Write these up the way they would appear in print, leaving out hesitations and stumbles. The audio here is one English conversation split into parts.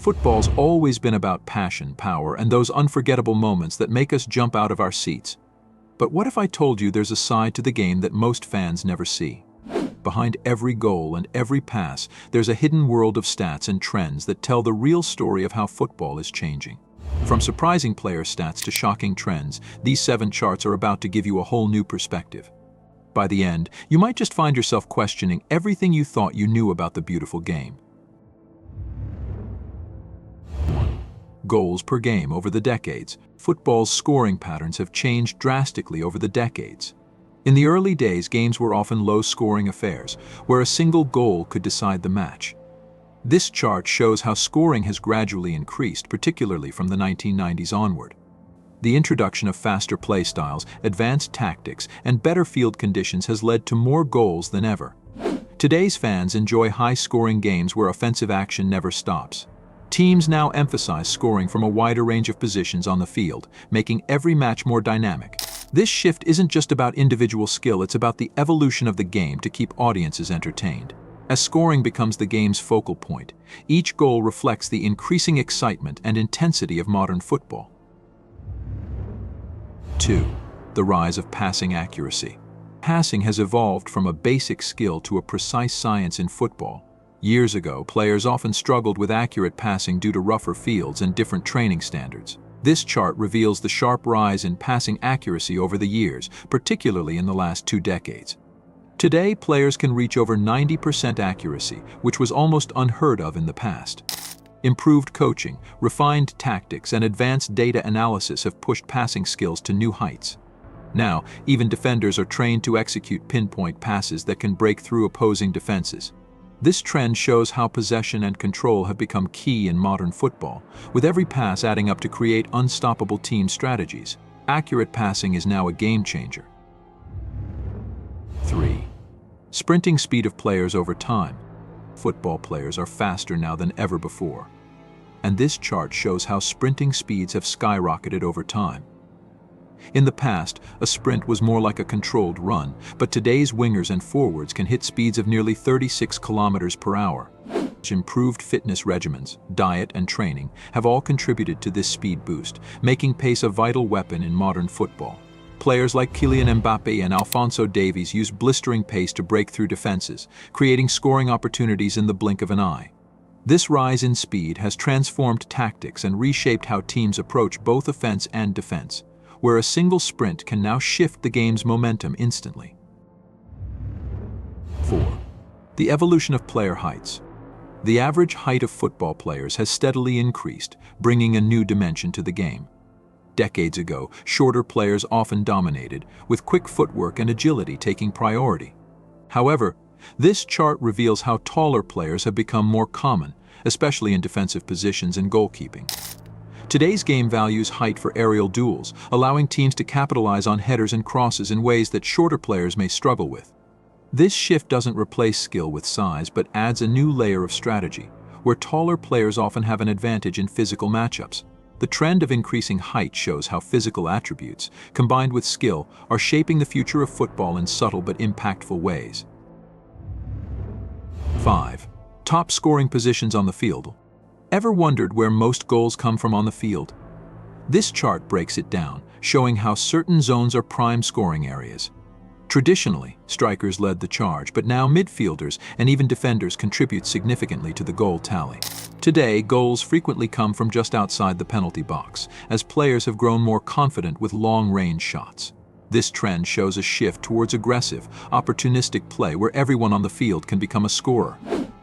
Football's always been about passion, power, and those unforgettable moments that make us jump out of our seats. But what if I told you there's a side to the game that most fans never see? Behind every goal and every pass, there's a hidden world of stats and trends that tell the real story of how football is changing. From surprising player stats to shocking trends, these 7 charts are about to give you a whole new perspective. By the end, you might just find yourself questioning everything you thought you knew about the beautiful game. Goals per game over the decades. Football's scoring patterns have changed drastically over the decades. In the early days, games were often low-scoring affairs, where a single goal could decide the match. This chart shows how scoring has gradually increased, particularly from the 1990s onward. The introduction of faster play styles, advanced tactics, and better field conditions has led to more goals than ever. Today's fans enjoy high-scoring games where offensive action never stops. Teams now emphasize scoring from a wider range of positions on the field, making every match more dynamic. This shift isn't just about individual skill, it's about the evolution of the game to keep audiences entertained. As scoring becomes the game's focal point, each goal reflects the increasing excitement and intensity of modern football. 2. The rise of passing accuracy. Passing has evolved from a basic skill to a precise science in football. Years ago, players often struggled with accurate passing due to rougher fields and different training standards. This chart reveals the sharp rise in passing accuracy over the years, particularly in the last 2 decades. Today, players can reach over 90% accuracy, which was almost unheard of in the past. Improved coaching, refined tactics, and advanced data analysis have pushed passing skills to new heights. Now, even defenders are trained to execute pinpoint passes that can break through opposing defenses. This trend shows how possession and control have become key in modern football, with every pass adding up to create unstoppable team strategies. Accurate passing is now a game changer. 3. Sprinting speed of players over time. Football players are faster now than ever before. And this chart shows how sprinting speeds have skyrocketed over time. In the past, a sprint was more like a controlled run, but today's wingers and forwards can hit speeds of nearly 36 kilometers per hour. Improved fitness regimens, diet, and training have all contributed to this speed boost, making pace a vital weapon in modern football. Players like Kylian Mbappe and Alphonso Davies use blistering pace to break through defenses, creating scoring opportunities in the blink of an eye. This rise in speed has transformed tactics and reshaped how teams approach both offense and defense, where a single sprint can now shift the game's momentum instantly. 4. The evolution of player heights. The average height of football players has steadily increased, bringing a new dimension to the game. Decades ago, shorter players often dominated, with quick footwork and agility taking priority. However, this chart reveals how taller players have become more common, especially in defensive positions and goalkeeping. Today's game values height for aerial duels, allowing teams to capitalize on headers and crosses in ways that shorter players may struggle with. This shift doesn't replace skill with size, but adds a new layer of strategy, where taller players often have an advantage in physical matchups. The trend of increasing height shows how physical attributes, combined with skill, are shaping the future of football in subtle but impactful ways. 5. Top scoring positions on the field. Ever wondered where most goals come from on the field? This chart breaks it down, showing how certain zones are prime scoring areas. Traditionally, strikers led the charge, but now midfielders and even defenders contribute significantly to the goal tally. Today, goals frequently come from just outside the penalty box, as players have grown more confident with long-range shots. This trend shows a shift towards aggressive, opportunistic play where everyone on the field can become a scorer.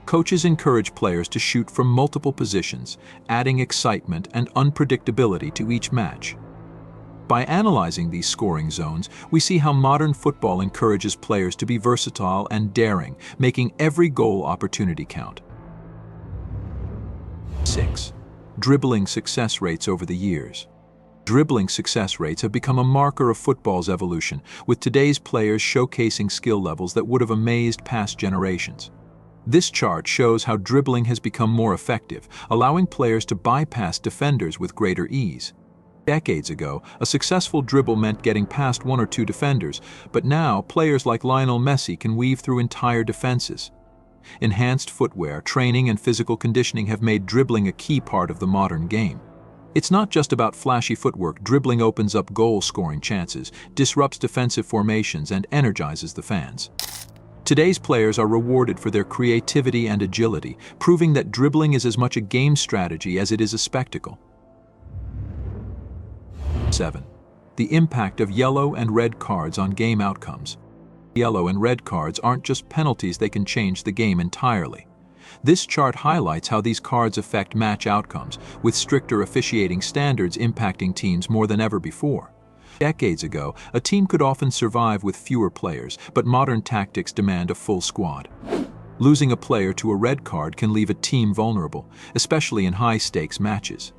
Coaches encourage players to shoot from multiple positions, adding excitement and unpredictability to each match. By analyzing these scoring zones, we see how modern football encourages players to be versatile and daring, making every goal opportunity count. 6. Dribbling success rates over the years. Dribbling success rates have become a marker of football's evolution, with today's players showcasing skill levels that would have amazed past generations. This chart shows how dribbling has become more effective, allowing players to bypass defenders with greater ease. Decades ago, a successful dribble meant getting past 1 or 2 defenders, but now players like Lionel Messi can weave through entire defenses. Enhanced footwear, training, and physical conditioning have made dribbling a key part of the modern game. It's not just about flashy footwork. Dribbling opens up goal-scoring chances, disrupts defensive formations, and energizes the fans. Today's players are rewarded for their creativity and agility, proving that dribbling is as much a game strategy as it is a spectacle. 7. The impact of yellow and red cards on game outcomes. Yellow and red cards aren't just penalties, they can change the game entirely. This chart highlights how these cards affect match outcomes, with stricter officiating standards impacting teams more than ever before. Decades ago, a team could often survive with fewer players, but modern tactics demand a full squad. Losing a player to a red card can leave a team vulnerable, especially in high-stakes matches.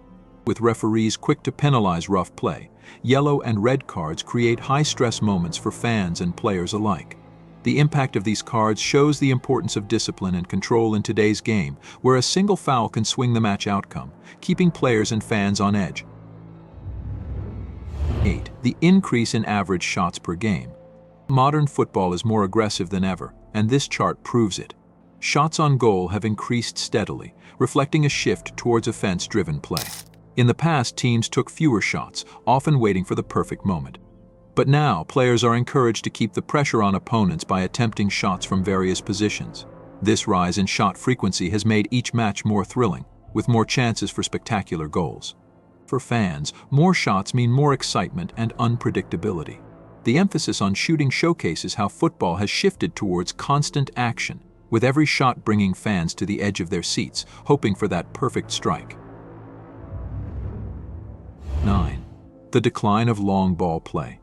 With referees quick to penalize rough play, yellow and red cards create high-stress moments for fans and players alike. The impact of these cards shows the importance of discipline and control in today's game, where a single foul can swing the match outcome, keeping players and fans on edge. 8. The increase in average shots per game. Modern football is more aggressive than ever, and this chart proves it. Shots on goal have increased steadily, reflecting a shift towards offense-driven play. In the past, teams took fewer shots, often waiting for the perfect moment. But now, players are encouraged to keep the pressure on opponents by attempting shots from various positions. This rise in shot frequency has made each match more thrilling, with more chances for spectacular goals. For fans, more shots mean more excitement and unpredictability. The emphasis on shooting showcases how football has shifted towards constant action, with every shot bringing fans to the edge of their seats, hoping for that perfect strike. 9. The decline of long ball play.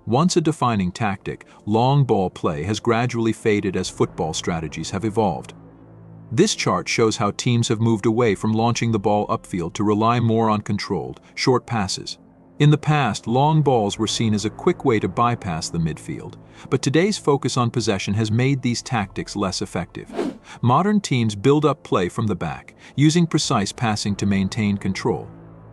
Once a defining tactic, long ball play has gradually faded as football strategies have evolved. This chart shows how teams have moved away from launching the ball upfield to rely more on controlled, short passes. In the past, long balls were seen as a quick way to bypass the midfield, but today's focus on possession has made these tactics less effective. Modern teams build up play from the back, using precise passing to maintain control.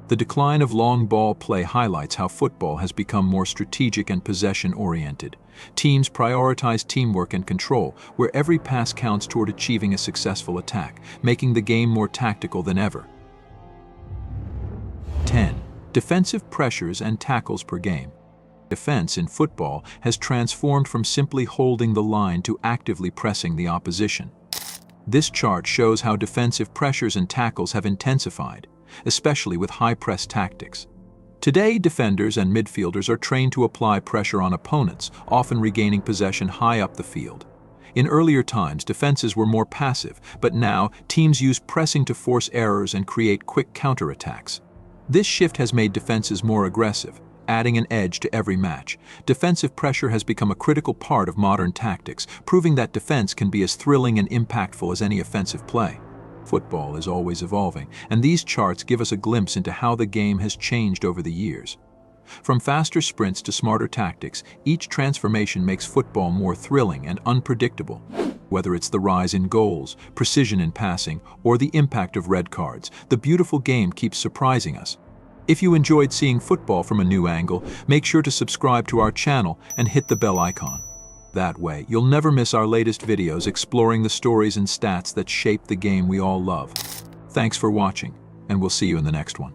The decline of long ball play highlights how football has become more strategic and possession-oriented. Teams prioritize teamwork and control, where every pass counts toward achieving a successful attack, making the game more tactical than ever. 10. Defensive pressures and tackles per game. Defense in football has transformed from simply holding the line to actively pressing the opposition. This chart shows how defensive pressures and tackles have intensified, especially with high-press tactics. Today, defenders and midfielders are trained to apply pressure on opponents, often regaining possession high up the field. In earlier times, defenses were more passive, but now teams use pressing to force errors and create quick counterattacks. This shift has made defenses more aggressive, adding an edge to every match. Defensive pressure has become a critical part of modern tactics, proving that defense can be as thrilling and impactful as any offensive play. Football is always evolving, and these charts give us a glimpse into how the game has changed over the years. From faster sprints to smarter tactics, each transformation makes football more thrilling and unpredictable. Whether it's the rise in goals, precision in passing, or the impact of red cards, the beautiful game keeps surprising us. If you enjoyed seeing football from a new angle, make sure to subscribe to our channel and hit the bell icon. That way, you'll never miss our latest videos exploring the stories and stats that shape the game we all love. Thanks for watching, and we'll see you in the next one.